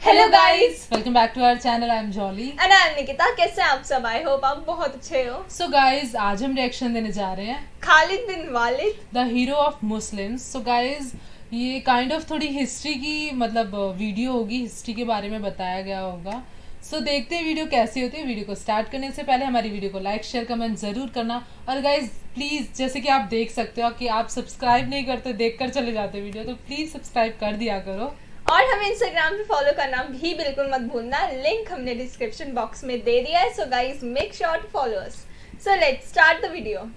Hello guys, welcome back to our channel. I am Jolly and I am Nikita. कैसे हैं आप सब? आई होप आप बहुत अच्छे हो। सो गाइस, आज हम रिएक्शन देने जा रहे हैं खालिद बिन वालिद, the hero of Muslims. So guys, ये काइंड ऑफ थोड़ी हिस्ट्री की वीडियो होगी, हिस्ट्री के बारे में बताया गया होगा। सो देखते हैं वीडियो कैसी होती है। वीडियो को स्टार्ट करने से पहले हमारी वीडियो को लाइक शेयर कमेंट जरूर करना। और गाइज प्लीज, जैसे कि आप देख सकते हो कि आप सब्सक्राइब नहीं करते, देख कर चले जाते वीडियो, तो प्लीज सब्सक्राइब कर दिया करो। और हमें इंस्टाग्राम पे फॉलो करना भी बिल्कुल मत भूलना। लिंक हमने डिस्क्रिप्शन बॉक्स में दे दिया है। So guys, make sure to follow us. So let's start the video.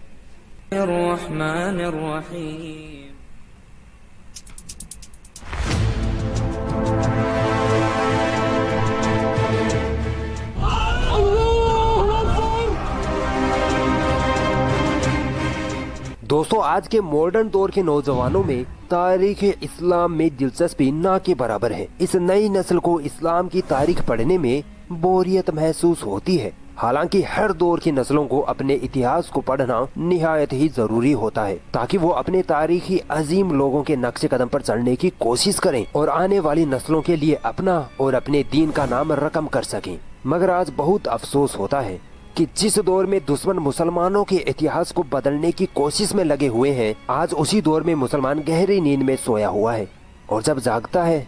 दोस्तों, आज के मॉडर्न दौर के नौजवानों में तारीख इस्लाम में दिलचस्पी ना के बराबर है। इस नई नस्ल को इस्लाम की तारीख पढ़ने में बोरियत महसूस होती है। हालांकि हर दौर की नस्लों को अपने इतिहास को पढ़ना निहायत ही जरूरी होता है, ताकि वो अपने तारीखी अजीम लोगों के नक्शे कदम पर चलने की कोशिश करें और आने वाली नस्लों के लिए अपना और अपने दीन का नाम रकम कर सकें। मगर आज बहुत अफसोस होता है कि जिस दौर में दुश्मन मुसलमानों के इतिहास को बदलने की कोशिश में लगे हुए हैं, आज उसी दौर में मुसलमान गहरी नींद में सोया हुआ है। और जब जागता है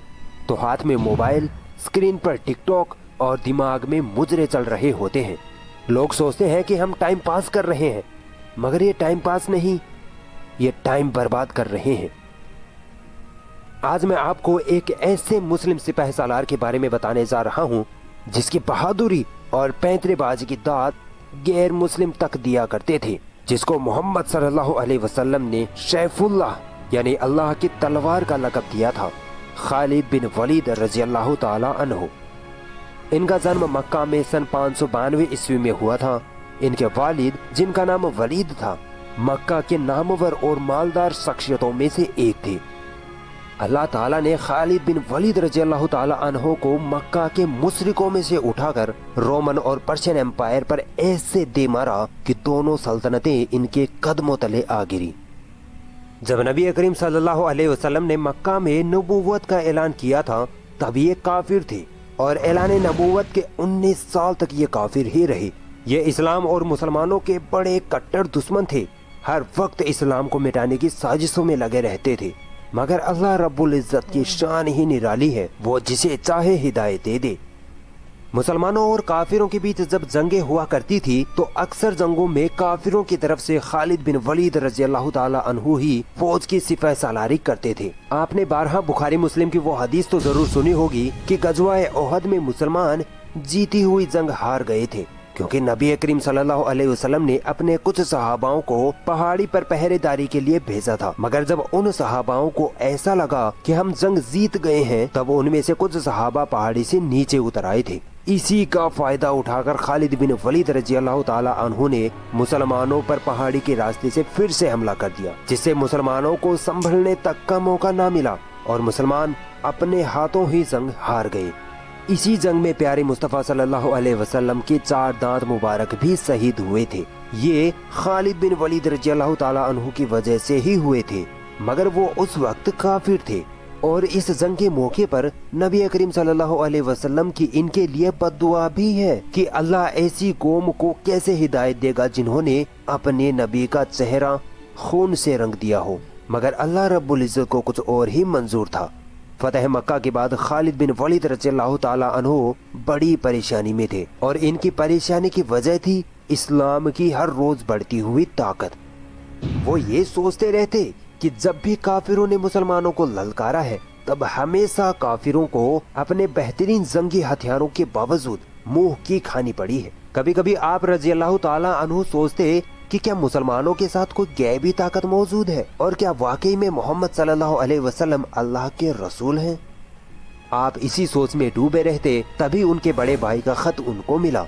तो हाथ में मोबाइल, स्क्रीन पर टिकटॉक और दिमाग में मुजरे चल रहे होते हैं। लोग सोचते हैं कि हम टाइम पास कर रहे हैं, मगर ये टाइम पास नहीं, ये टाइम बर्बाद कर रहे हैं। आज मैं आपको एक ऐसे मुस्लिम सिपाह सालार के बारे में बताने जा रहा हूँ जिसकी बहादुरी और पैंतरेबाजी की दाद गैर मुस्लिम तक दिया करते थे, जिसको मोहम्मद सल्लल्लाहु अलैहि वसल्लम ने सैफुल्लाह यानी अल्लाह की तलवार का लक़ब दिया था। खालिद बिन वलीद रज़ी अल्लाह ताला अन्हु। इनका जन्म मक्का में सन 592 ईस्वी में हुआ था। इनके वालिद, जिनका नाम वलीद था, मक्का के नामवर और मालदार शख्सियतों में से एक थे। अल्लाह ताला ने खालिद बिन वलीद रज़ी अल्लाह ताला अन्हो को मक्का के मुशरिकों में से उठाकर रोमन और पर्शियन एम्पायर पर ऐसे दे मारा कि दोनों सल्तनतें इनके कदमों तले आ गिरी। जब नबी करीम सल्लल्लाहु अलैहि वसल्लम ने मक्का में नबूवत का ऐलान किया था, तब ये काफिर थे और ऐलान नबूवत के 19 साल तक ये काफिर ही रहे। ये इस्लाम और मुसलमानों के बड़े कट्टर दुश्मन थे। हर वक्त इस्लाम को मिटाने की साजिशों में लगे रहते थे। मगर अल्लाह रब्बुल इज्जत की शान ही निराली है, वो जिसे चाहे हिदायत दे दे। मुसलमानों और काफिरों के बीच जब जंगें हुआ करती थी, तो अक्सर जंगों में काफिरों की तरफ से खालिद बिन वलीद रज़ी अल्लाह ताला अन्हु ही फौज की सिपाह सालारी करते थे। आपने बारहा बुखारी मुस्लिम की वो हदीस तो जरूर सुनी होगी कि गज़वाए ओहद में मुसलमान जीती हुई जंग हार गए थे, क्योंकि नबी करीम सल्लल्लाहु अलैहि वसल्लम ने अपने कुछ सहाबाओं को पहाड़ी पर पहरेदारी के लिए भेजा था। मगर जब उन सहाबाओं को ऐसा लगा कि हम जंग जीत गए हैं, तब उनमें से कुछ सहाबा पहाड़ी से नीचे उतर आए थे। इसी का फायदा उठाकर खालिद बिन वलीद रज़ी अल्लाह ताला अन्हु ने मुसलमानों पर पहाड़ी के रास्ते से फिर से हमला कर दिया, जिससे मुसलमानों को संभलने तक का मौका न मिला और मुसलमान अपने हाथों ही जंग हार गए। इसी जंग में प्यारे मुस्तफ़ा सल्लल्लाहु अलैहि वसल्लम के 4 दांत मुबारक भी शहीद हुए थे। ये खालिद बिन वलीद रज़ी अल्लाह ताला अन्हु की वजह से ही हुए थे, मगर वो उस वक्त काफिर थे। और इस जंग के मौके पर नबी करीम सल्लल्लाहु अलैहि वसल्लम की इनके लिए बद्दुआ भी है कि अल्लाह ऐसी कौम को कैसे हिदायत देगा जिन्होंने अपने नबी का चेहरा खून से रंग दिया हो। मगर अल्लाह रब्बुल इज्जत को कुछ और ही मंजूर था। फतह मक्का के बाद खालिद बिन वलीद रज़ी अल्लाह ताला अन्हु बड़ी परेशानी में थे, और इनकी परेशानी की वजह थी इस्लाम की हर रोज बढ़ती हुई ताकत। वो ये सोचते रहते कि जब भी काफिरों ने मुसलमानों को ललकारा है, तब हमेशा काफिरों को अपने बेहतरीन जंगी हथियारों के बावजूद मुंह की खानी पड़ी है। कभी कभी आप रज़ी अल्लाह ताला अन्हु सोचते कि क्या मुसलमानों के साथ कोई गैबी ताकत मौजूद है, और क्या वाकई में मोहम्मद सल्लल्लाहु अलैहि वसल्लम अल्लाह के रसूल हैं। आप इसी सोच में डूबे रहते, तभी उनके बड़े भाई का खत उनको मिला,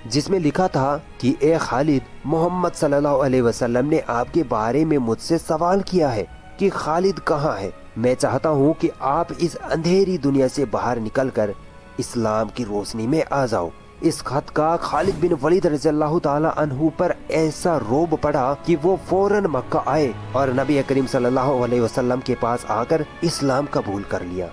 जिसमें लिखा था कि ए खालिद, मोहम्मद सल्लल्लाहु अलैहि वसल्लम ने आपके बारे में मुझसे सवाल किया है कि खालिद कहाँ है। मैं चाहता हूँ कि आप इस अंधेरी दुनिया से बाहर निकलकर इस्लाम की रोशनी में आ जाओ। इस खत का खालिद बिन वलीद रज़ी अल्लाह ताला अन्हु पर ऐसा रोब पड़ा कि वो फौरन मक्का आए और नबी करीम सल्लल्लाहु अलैहि वसल्लम के पास आकर इस्लाम कबूल कर लिया।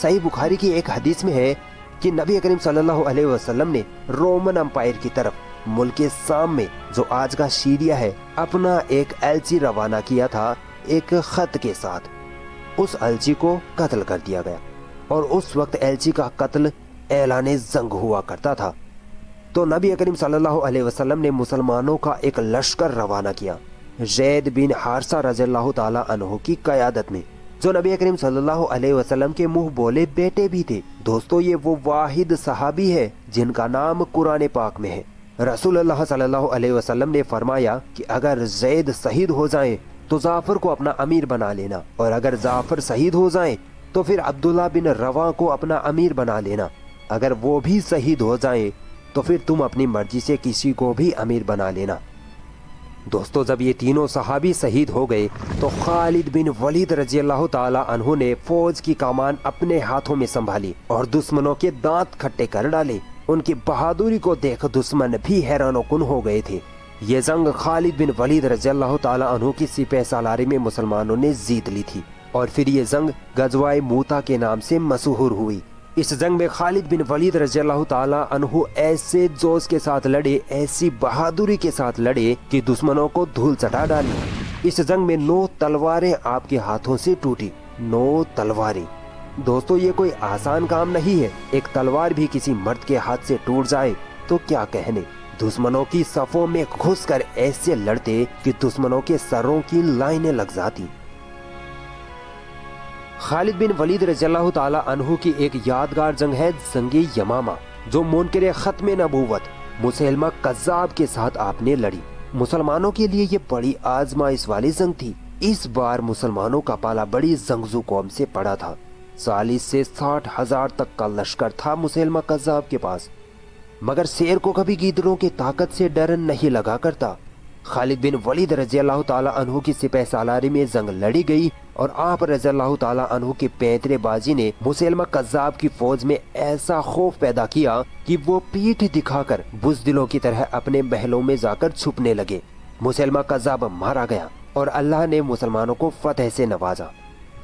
सही बुखारी की एक हदीस में है कि नबी करीम सल्लल्लाहु अलैहि वसल्लम ने रोमन अम्पायर की तरफ मुल्क के शाम में, जो आज का सीरिया है, अपना एक एलची रवाना किया था एक खत के साथ। उस एलची को कत्ल कर दिया गया और उस वक्त एलची का कत्ल ऐलाने जंग हुआ करता था। तो नबी करीम सल्लल्लाहु अलैहि वसल्लम ने मुसलमानों का एक लश्कर रवाना किया ज़ैद बिन हारिसा रज़ियल्लाहु ताला अन्हु की क़यादत में, जो नबी करीम सल्लल्लाहु अलैहि वसल्लम के मुंह बोले बेटे भी थे। दोस्तों, ये वो वाहिद सहाबी है जिनका नाम कुरान पाक में है। रसूलुल्लाह सल्लल्लाहु अलैहि वसल्लम ने फरमाया कि अगर ज़ैद शहीद हो जाए तो जाफर को अपना अमीर बना लेना, और अगर जाफर शहीद हो जाए तो फिर अब्दुल्ला बिन रवा को अपना अमीर बना लेना। अगर वो भी शहीद हो जाए तो फिर तुम अपनी मर्जी से किसी को भी अमीर बना लेना। दोस्तों, जब ये तीनों सहाबी शहीद हो गए तो खालिद बिन वलीद रज़ियल्लाहु ताला अन्हु ने फौज की कमान अपने हाथों में संभाली और दुश्मनों के दांत खट्टे कर डाले। उनकी बहादुरी को देख दुश्मन भी हैरानोकुन हो गए थे। ये जंग खालिद बिन वलीद रज़ियल्लाहु ताला अन्हु की सिपह सालारी में मुसलमानों ने जीत ली थी और फिर ये जंग गज़वाए मूता के नाम से मशहूर हुई। इस जंग में खालिद बिन वलीद रज़ियल्लाहु ताला अन्हु ऐसे जोश के साथ लड़े, ऐसी बहादुरी के साथ लड़े कि दुश्मनों को धूल चटा डाली। इस जंग में 9 तलवारें आपके हाथों से टूटी। 9 तलवारें। दोस्तों, ये कोई आसान काम नहीं है। एक तलवार भी किसी मर्द के हाथ से टूट जाए तो क्या कहने। दुश्मनों की सफों में घुसकर ऐसे लड़ते कि दुश्मनों के सरों की लाइनें लग जाती। खालिद बिन वलीद रज़ियल्लाहु ताला अन्हु की एक यादगार जंग है जंगे यमामा, जो मुनकिर खत्म नबूवत मुसैलमा कज़्ज़ाब के साथ आपने लड़ी। मुसलमानों के लिए ये बड़ी आजमाइश वाली जंग थी। इस बार मुसलमानों का पाला बड़ी जंगजू कौम से पड़ा था। 40 से 60,000 तक का लश्कर था मुसैलमा कज़्ज़ाब के पास, मगर शेर को कभी गीदड़ों की ताकत से डर नहीं लगा करता। खालिद बिन वलीद रज़ियल्लाहु ताला अन्हु की सिपह सालारी में जंग लड़ी गई और आप रज़ियल्लाहु ताला अन्हु की पैंतरेबाजी ने मुसैलमा कज़्ज़ाब की फौज में ऐसा खौफ पैदा किया कि वो पीठ दिखाकर बुज़दिलों की तरह अपने महलों में जाकर छुपने लगे। मुसैलमा कज़्ज़ाब मारा गया और अल्लाह ने मुसलमानों को फतह से नवाजा।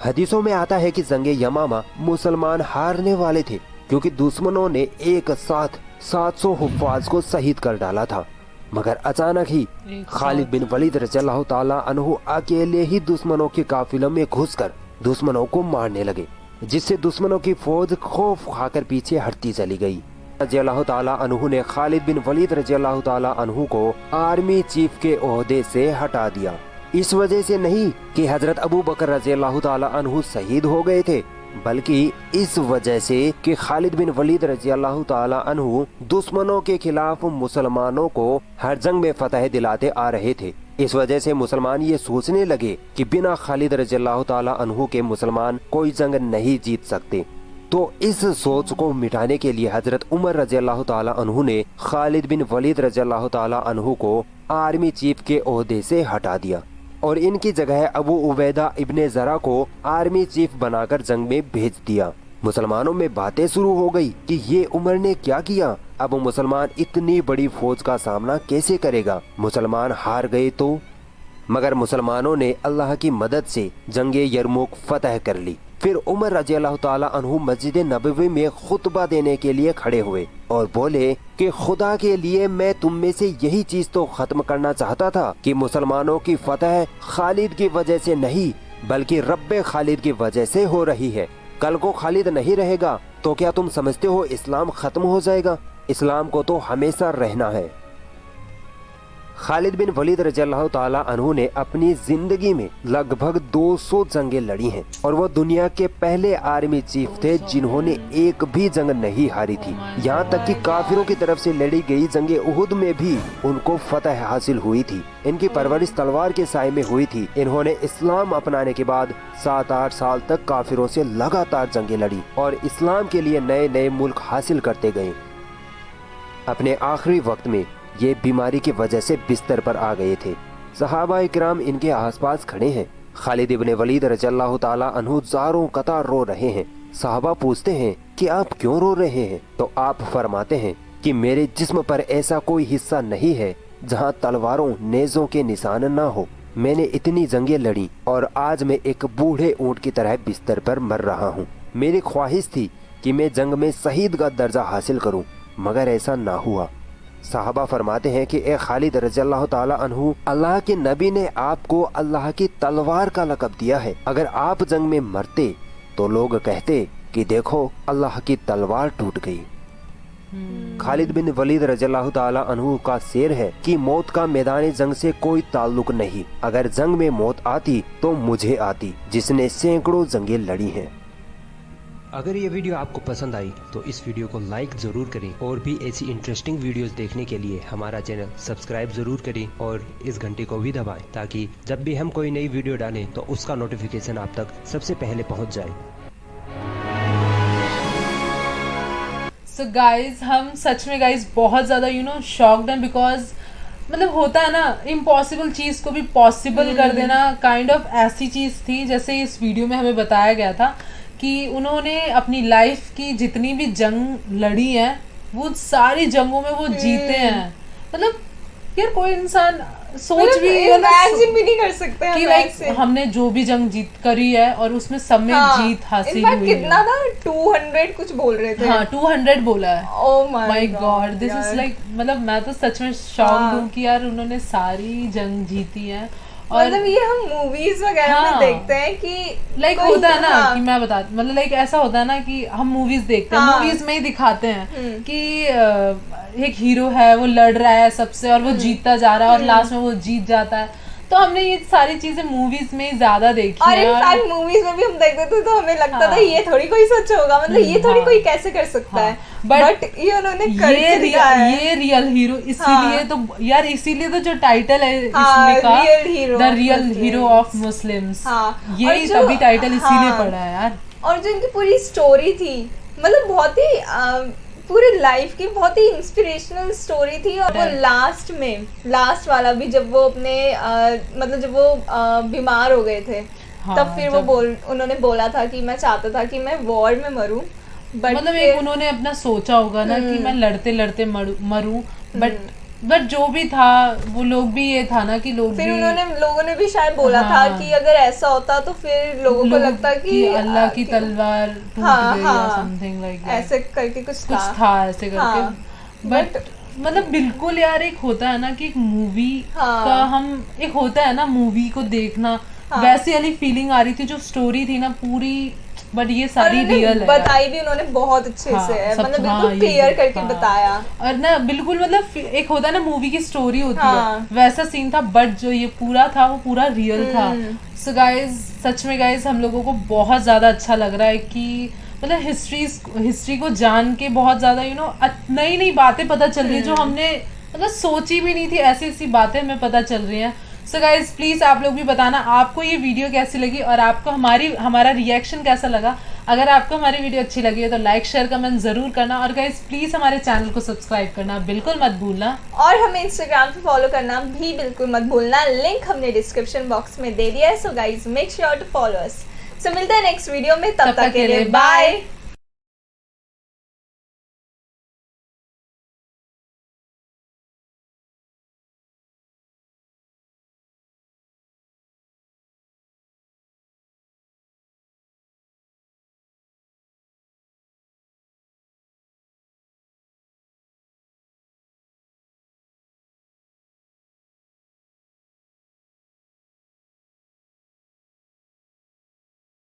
हदीसों में आता है कि जंगे यमामा मुसलमान हारने वाले थे, क्योंकि दुश्मनों ने एक साथ 700 हुफ़ाज़ को शहीद कर डाला था। मगर अचानक ही खालिद बिन वलीद रज़ियल्लाहु ताला अन्हु अकेले ही दुश्मनों के काफिलों में घुसकर दुश्मनों को मारने लगे, जिससे दुश्मनों की फौज खौफ खाकर पीछे हटती चली गई। रज़ियल्लाहु ताला अन्हु ने खालिद बिन वलीद रज़ियल्लाहु ताला अन्हु को आर्मी चीफ के ओहदे से हटा दिया। इस वजह से नहीं कि हजरत अबू बकर रज़ियल्लाहु ताला अन्हु शहीद हो गए थे, बल्कि इस वजह से कि खालिद बिन वलीद रज़ियल्लाहु ताला अन्हु दुश्मनों के खिलाफ मुसलमानों को हर जंग में फतह दिलाते आ रहे थे। इस वजह से मुसलमान ये सोचने लगे कि बिना खालिद रज़ियल्लाहु ताला अन्हु के मुसलमान कोई जंग नहीं जीत सकते। तो इस सोच को मिटाने के लिए हजरत उमर रज़ियल्लाहु ताला अन्हु ने खालिद बिन वलीद रज़ियल्लाहु ताला अन्हु को आर्मी चीफ के ओहदे से हटा दिया और इनकी जगह अबू उबैदा इब्ने ज़रा को आर्मी चीफ बनाकर जंग में भेज दिया। मुसलमानों में बातें शुरू हो गई कि ये उमर ने क्या किया, अब मुसलमान इतनी बड़ी फौज का सामना कैसे करेगा, मुसलमान हार गए तो। मगर मुसलमानों ने अल्लाह की मदद से जंगे यरमुक फतह कर ली। फिर उमर रज़ियल्लाहु ताला अन्हु मस्जिद नबवी में खुतबा देने के लिए खड़े हुए और बोले कि खुदा के लिए मैं तुम में से यही चीज तो खत्म करना चाहता था कि मुसलमानों की फतह खालिद की वजह से नहीं बल्कि रब्बे खालिद की वजह से हो रही है। कल को खालिद नहीं रहेगा तो क्या तुम समझते हो इस्लाम खत्म हो जाएगा? इस्लाम को तो हमेशा रहना है। खालिद बिन वलीद रज़ियल्लाहु ताला अन्हु ने अपनी जिंदगी में लगभग 200 जंगें लड़ी हैं और वो दुनिया के पहले आर्मी चीफ थे जिन्होंने एक भी जंग नहीं हारी थी। यहाँ तक कि काफिरों की तरफ से लड़ी गई जंगे उहुद में भी उनको फतह हासिल हुई थी। इनकी परवरिश तलवार के साए में हुई थी। इन्होंने इस्लाम अपनाने के बाद 7-8 साल तक काफिरों से लगातार जंगें लड़ी और इस्लाम के लिए नए नए मुल्क हासिल करते गए। अपने आखिरी वक्त में ये बीमारी की वजह से बिस्तर पर आ गए थे। सहाबा इकराम इनके आसपास खड़े हैं। खालिद इब्ने वलीद रज़ियल्लाहु ताला अन्हु ज़ारों कतार रो रहे हैं। सहाबा पूछते हैं कि आप क्यों रो रहे हैं? तो आप फरमाते हैं कि मेरे जिस्म पर ऐसा कोई हिस्सा नहीं है जहां तलवारों नेज़ों के निशान ना हो। मैंने इतनी जंगें लड़ी और आज मैं एक बूढ़े ऊंट की तरह बिस्तर पर मर रहा हूँ। मेरी ख्वाहिश थी कि मैं जंग में शहीद का दर्जा हासिल करूं, मगर ऐसा ना हुआ। साहबा फरमाते हैं कि ए खालिद रज़ियल्लाहु ताला अन्हु, अल्लाह के नबी ने आपको अल्लाह की तलवार का लक़ब दिया है। अगर आप जंग में मरते तो लोग कहते कि देखो अल्लाह की तलवार टूट गई। खालिद बिन वलीद रज़ियल्लाहु ताला अन्हु का शेर है कि मौत का मैदान जंग से कोई ताल्लुक नहीं, अगर जंग में मौत आती तो मुझे आती, जिसने सैकड़ों जंगें लड़ी हैं। अगर ये वीडियो आपको पसंद आई तो इस वीडियो को लाइक ज़रूर करें और भी ऐसी इंटरेस्टिंग वीडियोस देखने के लिए हमारा चैनल सब्सक्राइब ज़रूर करें और इस घंटे को भी दबाएं, ताकि जब भी हम कोई नई वीडियो डालें तो उसका नोटिफिकेशन आप तक सबसे पहले पहुंच जाए। सो गाइज हम सच में गाइज बहुत ज़्यादा शॉक्ड हैं, बिकॉज मतलब होता है ना इम्पॉसिबल चीज़ को भी पॉसिबल कर देना, काइंड ऑफ ऐसी चीज़ थी। जैसे इस वीडियो में हमें बताया गया था कि उन्होंने अपनी लाइफ की जितनी भी जंग लड़ी हैं वो सारी जंगों में वो जीते हैं। मतलब यार कोई इंसान सोच भी इमेजिन भी नहीं कर सकते कि हम लाइक ऐसे। हमने जो भी जंग जीत करी है और उसमें सब में जीत हासिल इनफैक्ट हुई कितना है। था 200 कुछ बोल रहे थे। हाँ 200 बोला है। ओह माय गॉड, दिस यार। इज लाइक मतलब मैं तो सच में शॉक्ड हूँ कि यार उन्होंने सारी जंग जीती है। और मतलब ये हम मूवीज वगैरह में देखते हैं कि लाइक कोई- होता है ना हाँ। कि मैं बता मतलब लाइक ऐसा होता है ना कि हम मूवीज देखते हैं, हाँ। मूवीज में ही दिखाते हैं कि एक हीरो है वो लड़ रहा है सबसे और वो जीतता जा रहा है और लास्ट में वो जीत जाता है। तो हमने ये सारी चीजें मूवीज में ही ज्यादा देखी और है। इनफैक्ट मूवीज में भी हम देखते थे तो हमें लगता था हाँ। ये थोड़ी कोई सच होगा, मतलब ये थोड़ी हाँ। कोई कैसे कर सकता है। But बट ये उन्होंने कर ये रियल हीरो, इसीलिए तो यार इसीलिए तो जो टाइटल है हाँ, इसमें का real hero the of real Muslims। Hero of Muslims, हाँ। ये और जो- तभी टाइटल इसीलिए हाँ। पड़ा है यार। और जो इनकी पूरी स्टोरी थी मतलब बहुत ही पूरी लाइफ की बहुत ही इंस्पिरेशनल स्टोरी थी। और वो लास्ट वाला भी जब वो अपने मतलब जब वो बीमार हो गए थे हाँ, तब फिर उन्होंने बोला था कि मैं चाहता था कि मैं वॉर में मरूं, बट मतलब एक उन्होंने अपना सोचा होगा ना कि मैं लड़ते लड़ते मरूं, बट जो भी था वो लोग भी ये था ना कि लोग फिर भी लोगों ने भी शायद बोला था हाँ। कि अगर ऐसा होता तो फिर लोगों को लगता कि अल्लाह की तलवार टूट हाँ, गई हाँ। या समथिंग लाइक ऐसे करके कुछ था ऐसे करके। हाँ। बट मतलब बिल्कुल यार एक होता है ना कि एक मूवी हाँ। का हम एक होता है ना मूवी को देखना, वैसी वाली फीलिंग आ रही थी जो स्टोरी थी ना पूरी। बट ये सारी रियल है, बताई भी उन्होंने बहुत अच्छे हाँ, से है, सब- मतलब हाँ, बिल्कुल ये क्लियर भी, करके हाँ। बताया। और ना बिल्कुल मतलब एक होता है ना मूवी की स्टोरी होती हाँ। है वैसा सीन था, बट जो ये पूरा था वो पूरा रियल था। सो गाइज सच में गाइज हम लोगों को बहुत ज्यादा अच्छा लग रहा है कि मतलब हिस्ट्री को जान के बहुत ज्यादा नई नई बातें पता चल रही है जो हमने मतलब सोची भी नहीं थी, ऐसी ऐसी बातें हमें पता चल रही हैं। सो गाइज प्लीज आप लोग भी बताना आपको ये वीडियो कैसी लगी और आपको हमारा रिएक्शन कैसा लगा। अगर आपको हमारी वीडियो अच्छी लगी है तो लाइक शेयर कमेंट जरूर करना और गाइज प्लीज हमारे चैनल को सब्सक्राइब करना बिल्कुल मत भूलना और हमें इंस्टाग्राम पे फॉलो करना भी बिल्कुल मत भूलना, लिंक हमने डिस्क्रिप्शन बॉक्स में दे दिया है। So guys make sure to follow us. So मिलते हैं नेक्स्ट वीडियो में, तब तक के लिए बाय।